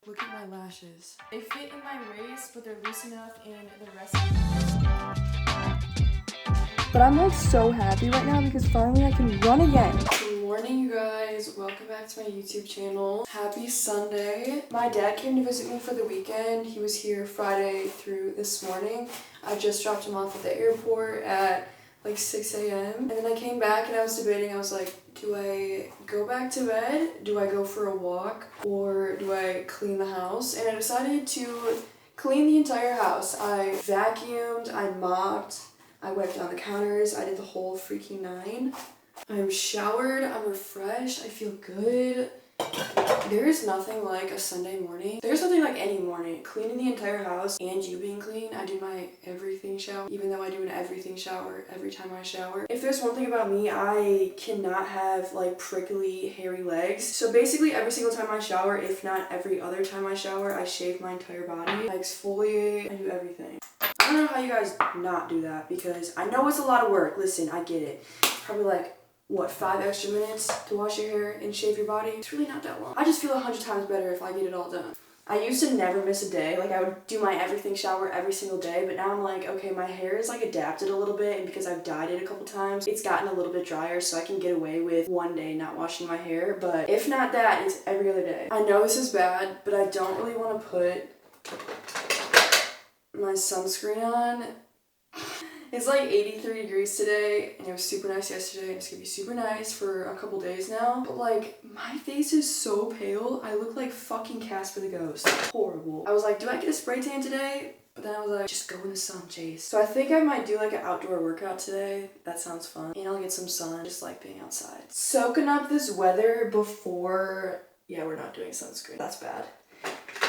Look at my lashes. They fit in my waist, but they're loose enough in the rest. But I'm like so happy right now because finally I can run again. Good morning, you guys. Welcome back to my YouTube channel. Happy Sunday. My dad came to visit me for the weekend. He was here Friday through this morning. I just dropped him off at the airport at like 6 a.m. And then I came back and I was debating. I was like, do I go back to bed? Do I go for a walk? Or do I clean the house? And I decided to clean the entire house. I vacuumed, I mopped, I wiped down the counters, I did the whole freaking nine. I'm showered, I'm refreshed, I feel good. There is nothing like a Sunday morning. There's nothing like any morning. Cleaning the entire house and you being clean. I do my everything shower, even though I do an everything shower every time I shower. If there's one thing about me, I cannot have like prickly, hairy legs. So basically every single time I shower, if not every other time I shower, I shave my entire body. I exfoliate, I do everything. I don't know how you guys not do that because I know it's a lot of work. Listen, I get it. Probably like, what, 5 extra minutes to wash your hair and shave your body? It's really not that long. I just feel 100 times better if I get it all done. I used to never miss a day. Like I would do my everything shower every single day, but now I'm like, okay, my hair is like adapted a little bit, and because I've dyed it a couple times, it's gotten a little bit drier, so I can get away with one day not washing my hair. But if not that, it's every other day. I know this is bad, but I don't really want to put my sunscreen on. It's like 83 degrees today, and it was super nice yesterday, and it's gonna be super nice for a couple days now. But like, my face is so pale, I look like fucking Casper the Ghost. Horrible. I was like, do I get a spray tan today? But then I was like, just go in the sun, Chase. So I think I might do like an outdoor workout today. That sounds fun. And I'll get some sun, just like being outside. Soaking up this weather before, yeah, we're not doing sunscreen. That's bad.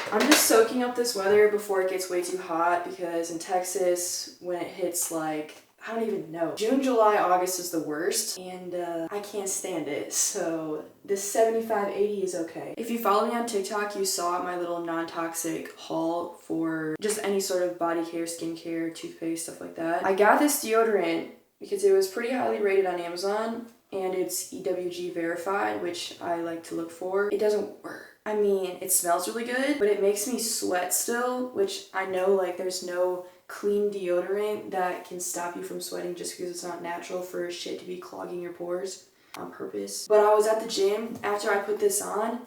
I'm just soaking up this weather before it gets way too hot because in Texas, when it hits like, I don't even know. June, July, August is the worst, and I can't stand it. So this 75, 80 is okay. If you follow me on TikTok, you saw my little non-toxic haul for just any sort of body care, skincare, toothpaste, stuff like that. I got this deodorant because it was pretty highly rated on Amazon, and it's EWG verified, which I like to look for. It doesn't work. I mean, it smells really good, but it makes me sweat still, which I know like there's no clean deodorant that can stop you from sweating just because it's not natural for shit to be clogging your pores on purpose. But I was at the gym after I put this on,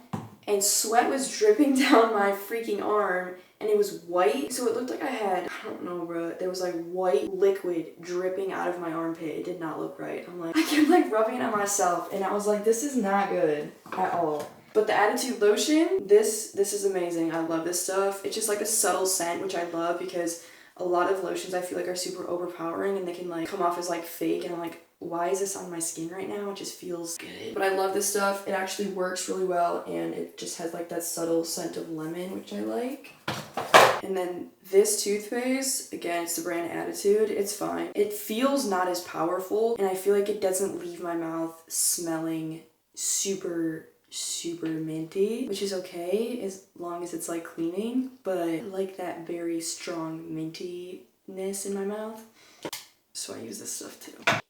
and sweat was dripping down my freaking arm, and it was white, so it looked like I had, I don't know, bro, there was like white liquid dripping out of my armpit. It did not look right. I'm like, I kept like rubbing it on myself, and I was like, this is not good at all. But the Attitude lotion, this is amazing. I love this stuff. It's just like a subtle scent, which I love because a lot of lotions I feel like are super overpowering and they can like come off as like fake, and I'm like, why is this on my skin right now? It just feels good. But I love this stuff. It actually works really well, and it just has like that subtle scent of lemon, which I like. And then this toothpaste, again, it's the brand Attitude. It's fine. It feels not as powerful, and I feel like it doesn't leave my mouth smelling super minty, which is okay as long as it's like cleaning, but I like that very strong mintiness in my mouth, so I use this stuff too.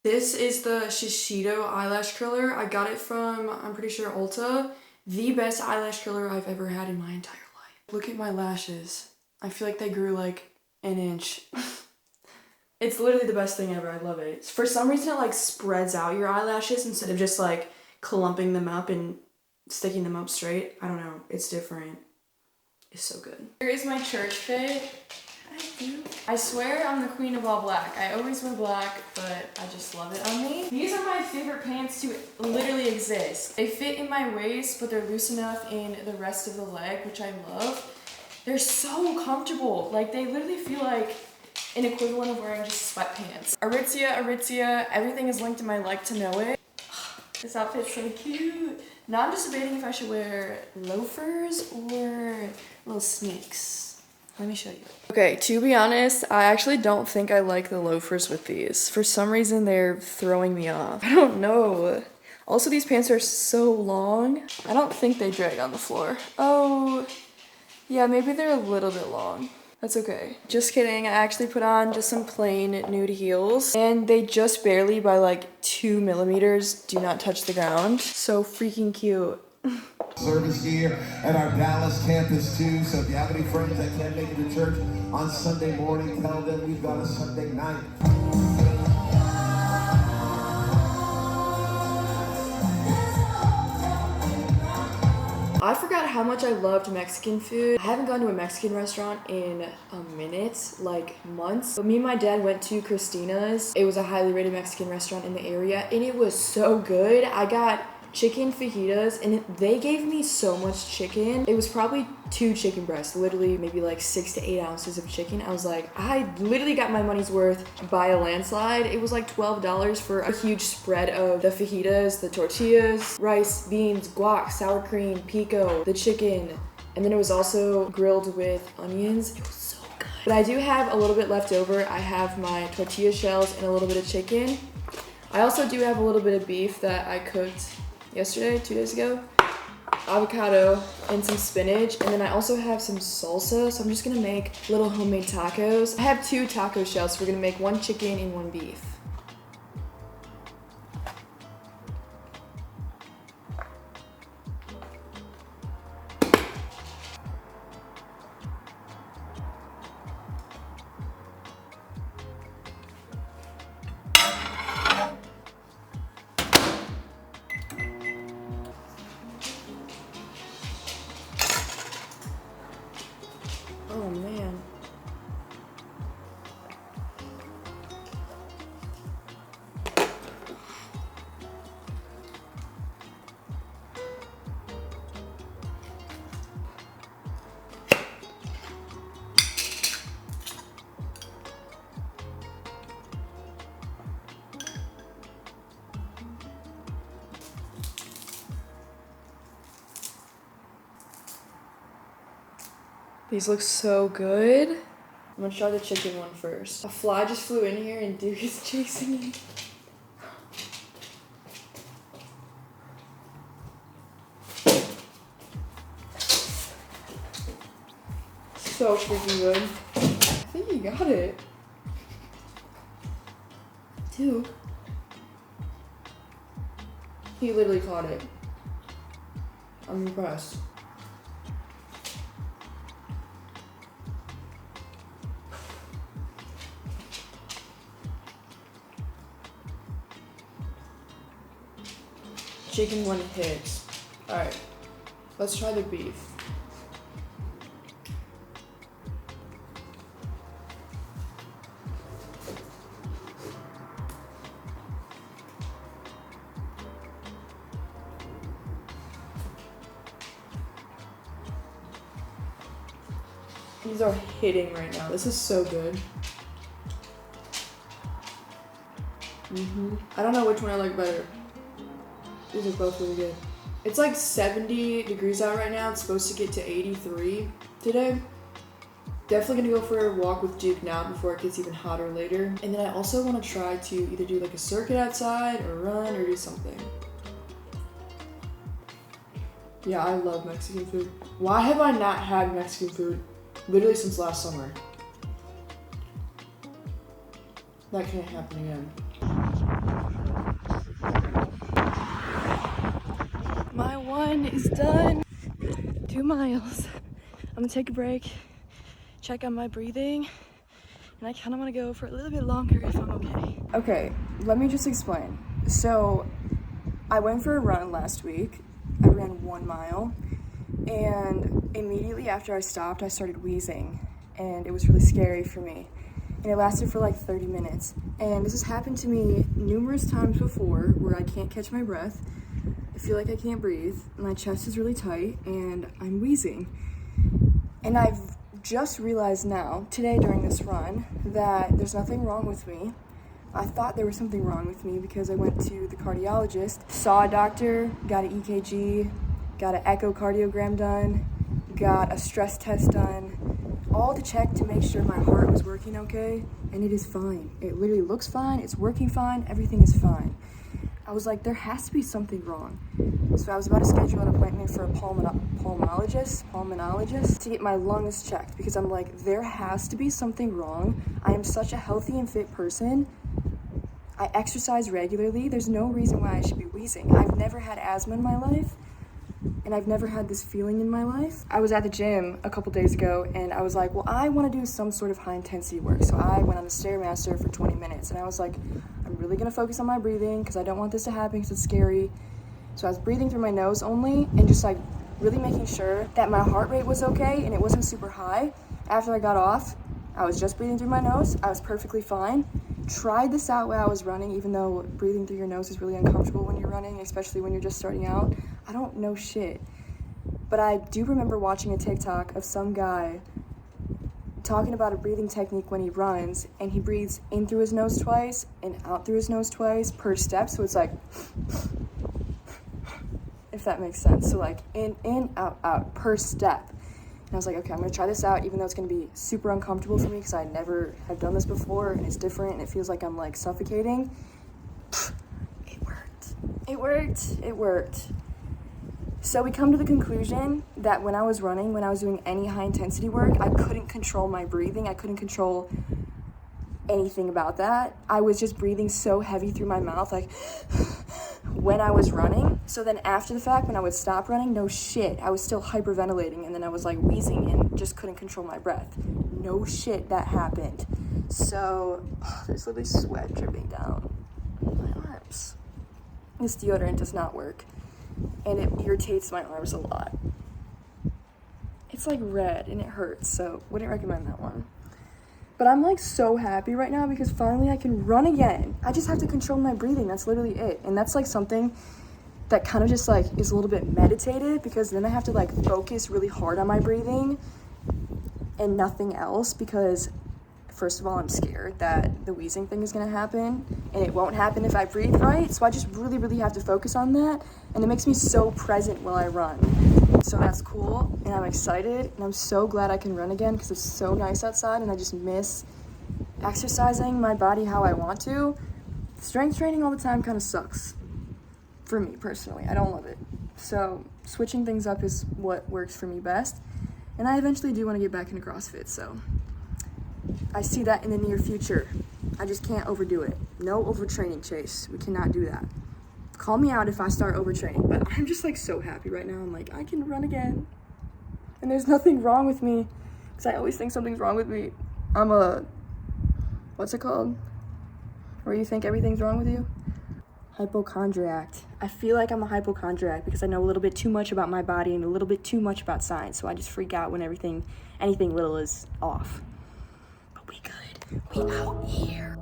This is the Shiseido eyelash curler. I got it from, I'm pretty sure, Ulta. The best eyelash curler I've ever had in my entire life. Look at my lashes. I feel like they grew like an inch. It's literally the best thing ever. I love it. For some reason, it like spreads out your eyelashes instead of just like clumping them up and sticking them up straight. I don't know. It's different. It's so good. Here is my church fit. I swear I'm the queen of all black. I always wear black, but I just love it on me. These are my favorite pants to literally exist. They fit in my waist, but they're loose enough in the rest of the leg, which I love. They're so comfortable. Like, they literally feel like an equivalent of wearing just sweatpants. Aritzia, everything is linked in my like to know it. This outfit's so cute. Now I'm just debating if I should wear loafers or little sneaks. Let me show you. Okay, to be honest, I actually don't think I like the loafers with these. For some reason, they're throwing me off. I don't know. Also, these pants are so long. I don't think they drag on the floor. Oh, yeah, maybe they're a little bit long. That's okay. Just kidding. I actually put on just some plain nude heels and they just barely by like 2 millimeters do not touch the ground. So freaking cute. Service here at our Dallas campus too. So if you have any friends that can't make it to church on Sunday morning, tell them we've got a Sunday night. I forgot how much I loved Mexican food. I haven't gone to a Mexican restaurant in a minute, like months. But me and my dad went to Christina's. It was a highly rated Mexican restaurant in the area and it was so good. I got chicken fajitas and they gave me so much chicken. It was probably 2 chicken breasts, literally maybe like 6 to 8 ounces of chicken. I was like, I literally got my money's worth by a landslide. It was like $12 for a huge spread of the fajitas, the tortillas, rice, beans, guac, sour cream, pico, the chicken, and then it was also grilled with onions. It was so good. But I do have a little bit left over. I have my tortilla shells and a little bit of chicken. I also do have a little bit of beef that I cooked yesterday, 2 days ago, avocado and some spinach, and then I also have some salsa, so I'm just gonna make little homemade tacos. I have 2 taco shells, so we're gonna make 1 chicken and 1 beef. Oh man. These look so good. I'm gonna try the chicken one first. A fly just flew in here and Duke is chasing me. So freaking good. I think you got it. Duke. He literally caught it. I'm impressed. Chicken one hits. Alright, let's try the beef. These are hitting right now. This is so good. I don't know which one I like better. These are both really good. It's like 70 degrees out right now. It's supposed to get to 83 today. Definitely gonna go for a walk with Duke now before it gets even hotter later. And then I also want to try to either do like a circuit outside or run or do something. Yeah, I love Mexican food. Why have I not had Mexican food literally since last summer? That can't happen again. My one is done. 2 miles. I'm gonna take a break, check on my breathing, and I kind of want to go for a little bit longer if I'm okay. Okay, let me just explain. So I went for a run last week. I ran 1 mile, and immediately after I stopped, I started wheezing, and it was really scary for me. And it lasted for like 30 minutes. And this has happened to me numerous times before where I can't catch my breath. I feel like I can't breathe. My chest is really tight and I'm wheezing. And I've just realized now, today during this run, that there's nothing wrong with me. I thought there was something wrong with me because I went to the cardiologist, saw a doctor, got an EKG, got an echocardiogram done, got a stress test done, all to check to make sure my heart was working okay, and it is fine. It literally looks fine, it's working fine, everything is fine. I was like, there has to be something wrong. So I was about to schedule an appointment for a pulmonologist to get my lungs checked because I'm like, there has to be something wrong. I am such a healthy and fit person. I exercise regularly. There's no reason why I should be wheezing. I've never had asthma in my life, and I've never had this feeling in my life. I was at the gym a couple days ago, and I was like, well, I want to do some sort of high intensity work. So I went on the Stairmaster for 20 minutes, and I was like, I'm really going to focus on my breathing because I don't want this to happen because it's scary. So I was breathing through my nose only and just like really making sure that my heart rate was okay and it wasn't super high. After I got off, I was just breathing through my nose. I was perfectly fine. Tried this out while I was running, even though breathing through your nose is really uncomfortable when you're running, especially when you're just starting out. I don't know shit. But I do remember watching a TikTok of some guy talking about a breathing technique when he runs, and he breathes in through his nose twice and out through his nose twice per step. So it's like, if that makes sense. So like in, out per step. And I was like, okay, I'm gonna try this out, even though it's gonna be super uncomfortable for me because I never have done this before and it's different and it feels like I'm like suffocating. It worked. It worked. It worked. So we come to the conclusion that when I was running, when I was doing any high intensity work, I couldn't control my breathing. I couldn't control anything about that. I was just breathing so heavy through my mouth, like when I was running. So then after the fact, when I would stop running, no shit, I was still hyperventilating, and then I was like wheezing and just couldn't control my breath. No shit, that happened. So there's literally sweat dripping down my arms. This deodorant does not work, and it irritates my arms a lot. It's like red and it hurts, so wouldn't recommend that one. But I'm like so happy right now because finally I can run again. I just have to control my breathing. That's literally it. And that's like something that kind of just like is a little bit meditative because then I have to like focus really hard on my breathing and nothing else because first of all, I'm scared that the wheezing thing is gonna happen and it won't happen if I breathe right. So I just really, really have to focus on that. And it makes me so present while I run. So that's cool, and I'm excited, and I'm so glad I can run again because it's so nice outside, and I just miss exercising my body how I want to. Strength training all the time kind of sucks for me personally. I don't love it. So switching things up is what works for me best, and I eventually do want to get back into CrossFit, so I see that in the near future. I just can't overdo it. No overtraining, Chase. We cannot do that. Call me out if I start overtraining, but I'm just like so happy right now. I'm like, I can run again. And there's nothing wrong with me because I always think something's wrong with me. I'm a, what's it called? Where you think everything's wrong with you? Hypochondriac. I feel like I'm a hypochondriac because I know a little bit too much about my body and a little bit too much about science. So I just freak out when anything little is off. But we good. We out here.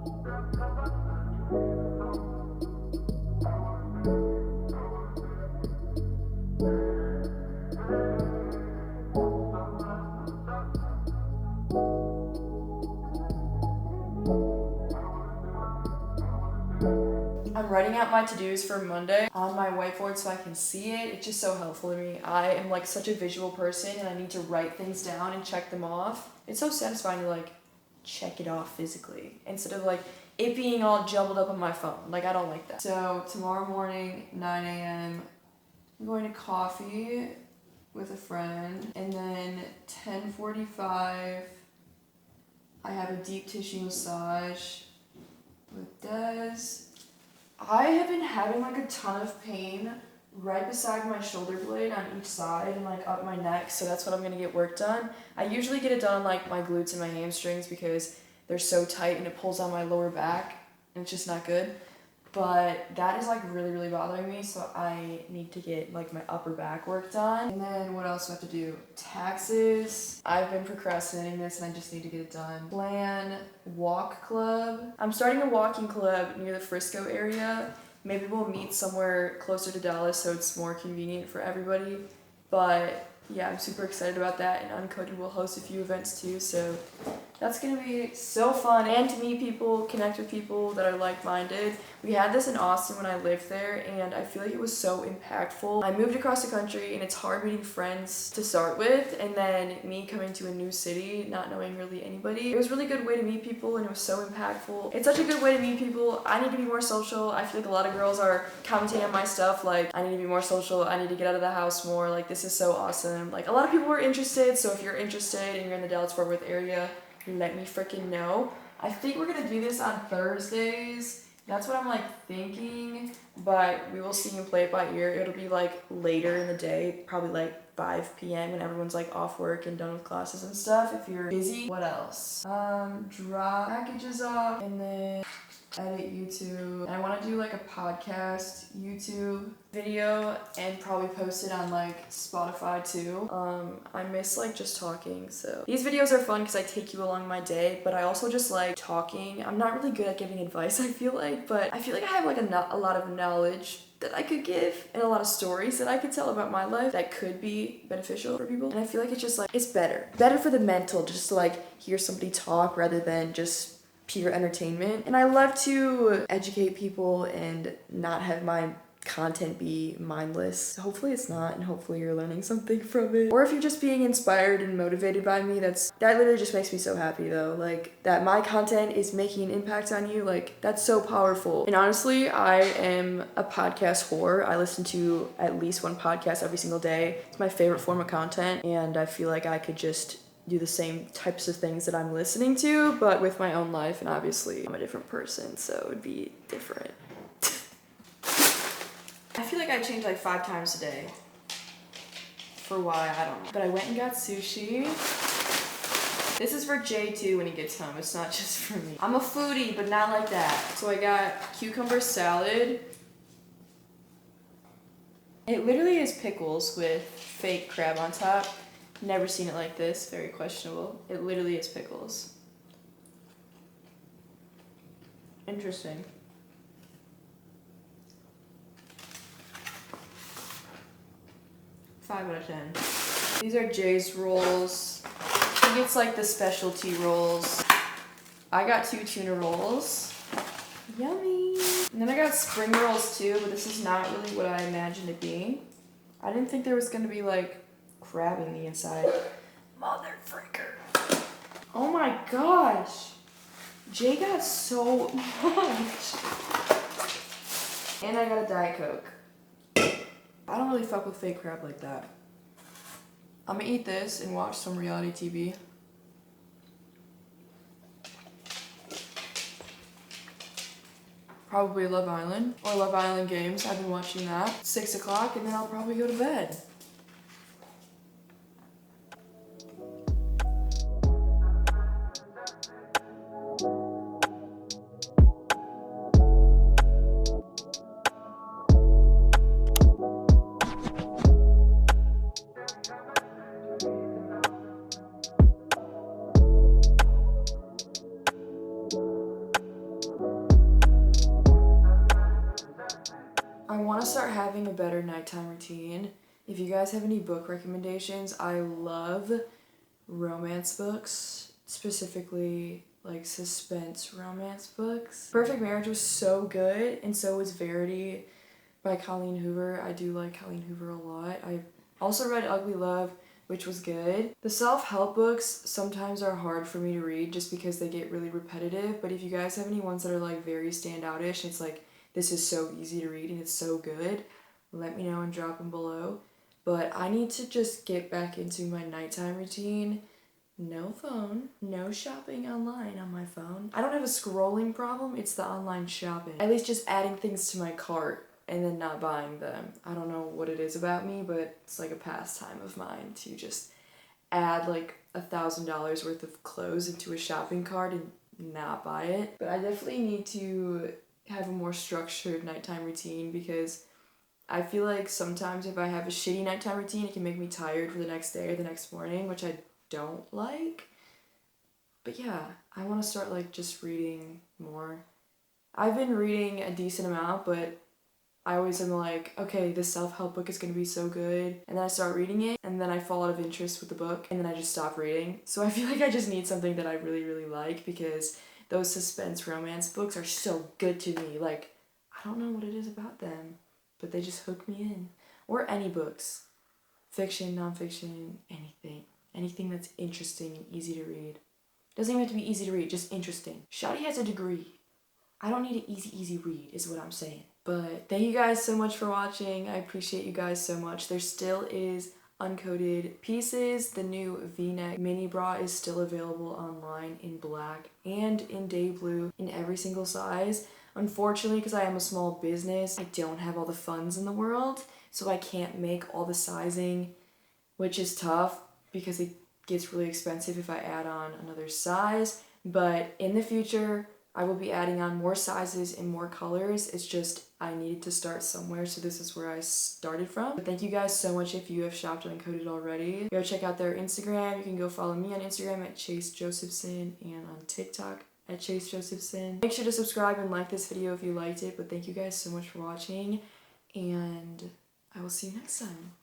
I'm writing out my to-dos for Monday on my whiteboard so I can see it. It's just so helpful to me. I am like such a visual person and I need to write things down and check them off. It's so satisfying to like check it off physically instead of like it being all jumbled up on my phone. Like I don't like that. So tomorrow morning, 9 a.m., I'm going to coffee with a friend, and then 10:45, I have a deep tissue massage with Des. I have been having like a ton of pain right beside my shoulder blade on each side and like up my neck, so that's what I'm gonna get work done. I usually get it done on like my glutes and my hamstrings because they're so tight and it pulls on my lower back and it's just not good. But that is like really, really bothering me, so I need to get like my upper back work done. And then what else do I have to do? Taxes. I've been procrastinating this and I just need to get it done. Plan walk club. I'm starting a walking club near the Frisco area. Maybe we'll meet somewhere closer to Dallas so it's more convenient for everybody. But yeah, I'm super excited about that, and Uncoded will host a few events too, so That's gonna be so fun, and to meet people, connect with people that are like-minded. We had this in Austin when I lived there, and I feel like it was so impactful. I moved across the country, and it's hard meeting friends to start with, and then me coming to a new city, not knowing really anybody. It was a really good way to meet people, and it was so impactful. It's such a good way to meet people. I need to be more social. I feel like a lot of girls are commenting on my stuff, like, I need to be more social, I need to get out of the house more, like, this is so awesome. Like, a lot of people were interested, so if you're interested and you're in the Dallas-Fort Worth area, let me freaking know. I think we're gonna do this on Thursdays. That's what I'm like thinking, but we will see and play it by ear. It'll be like later in the day, probably like 5 p.m. when everyone's like off work and done with classes and stuff. If you're busy, what else? Drop packages off and then edit YouTube. And I want to do like a podcast YouTube video and probably post it on like Spotify too. I miss like just talking, so these videos are fun because I take you along my day, but I also just like talking. I'm not really good at giving advice, I feel like, but I feel like I have like a lot of knowledge that I could give and a lot of stories that I could tell about my life that could be beneficial for people. And I feel like it's just like, it's better for the mental just to like hear somebody talk rather than just pure entertainment. And I love to educate people and not have my content be mindless. Hopefully it's not, and hopefully you're learning something from it. Or if you're just being inspired and motivated by me, that literally just makes me so happy though. Like, that my content is making an impact on you, like, that's so powerful. And honestly, I am a podcast whore. I listen to at least one podcast every single day. It's my favorite form of content, and I feel like I could just do the same types of things that I'm listening to, but with my own life, and obviously I'm a different person, so it would be different. I feel like I change like 5 times a day. For why, I don't know. But I went and got sushi. This is for Jay too when he gets home, it's not just for me. I'm a foodie, but not like that. So I got cucumber salad. It literally is pickles with fake crab on top. Never seen it like this, very questionable. It literally is pickles. Interesting. Five out of 10. These are Jay's rolls. He gets like the specialty rolls. I got 2 tuna rolls. Yummy. And then I got spring rolls too, but this is not really what I imagined it being. I didn't think there was gonna be like crab in the inside. Mother freaker. Oh my gosh. Jay got so much. And I got a Diet Coke. I don't really fuck with fake crab like that. I'm gonna eat this and watch some reality TV. Probably Love Island or Love Island Games. I've been watching that. 6 o'clock and then I'll probably go to bed. I want to start having a better nighttime routine. If you guys have any book recommendations, I love romance books, specifically like suspense romance books. Perfect Marriage was so good, and so was Verity by Colleen Hoover. I do like Colleen Hoover a lot. I also read Ugly Love, which was good. The self-help books sometimes are hard for me to read just because they get really repetitive, but if you guys have any ones that are like very standout-ish, it's like, this is so easy to read and it's so good, let me know and drop them below. But I need to just get back into my nighttime routine. No phone, no shopping online on my phone. I don't have a scrolling problem, it's the online shopping. At least just adding things to my cart and then not buying them. I don't know what it is about me, but it's like a pastime of mine to just add like $1,000 worth of clothes into a shopping cart and not buy it. But I definitely need to have a more structured nighttime routine because I feel like sometimes if I have a shitty nighttime routine, it can make me tired for the next day or the next morning, which I don't like. But yeah, I want to start like just reading more. I've been reading a decent amount, but I always am like, okay, this self-help book is gonna be so good, and then I start reading it, and then I fall out of interest with the book, and then I just stop reading. So I feel like I just need something that I really, really like, because those suspense romance books are so good to me. Like, I don't know what it is about them, but they just hook me in. Or any books. Fiction, nonfiction, anything. Anything that's interesting and easy to read. Doesn't even have to be easy to read, just interesting. Shawty has a degree. I don't need an easy read, is what I'm saying. But thank you guys so much for watching. I appreciate you guys so much. There still is uncoated pieces. The new V-neck mini bra is still available online in black and in day blue in every single size. Unfortunately, because I am a small business, I don't have all the funds in the world, so I can't make all the sizing, which is tough because it gets really expensive if I add on another size. But in the future, I will be adding on more sizes and more colors. It's just I needed to start somewhere, so this is where I started from. But thank you guys so much if you have shopped Uncoded already. Go check out their Instagram. You can go follow me on Instagram at Chase Josephson and on TikTok at Chase Josephson. Make sure to subscribe and like this video if you liked it. But thank you guys so much for watching, and I will see you next time.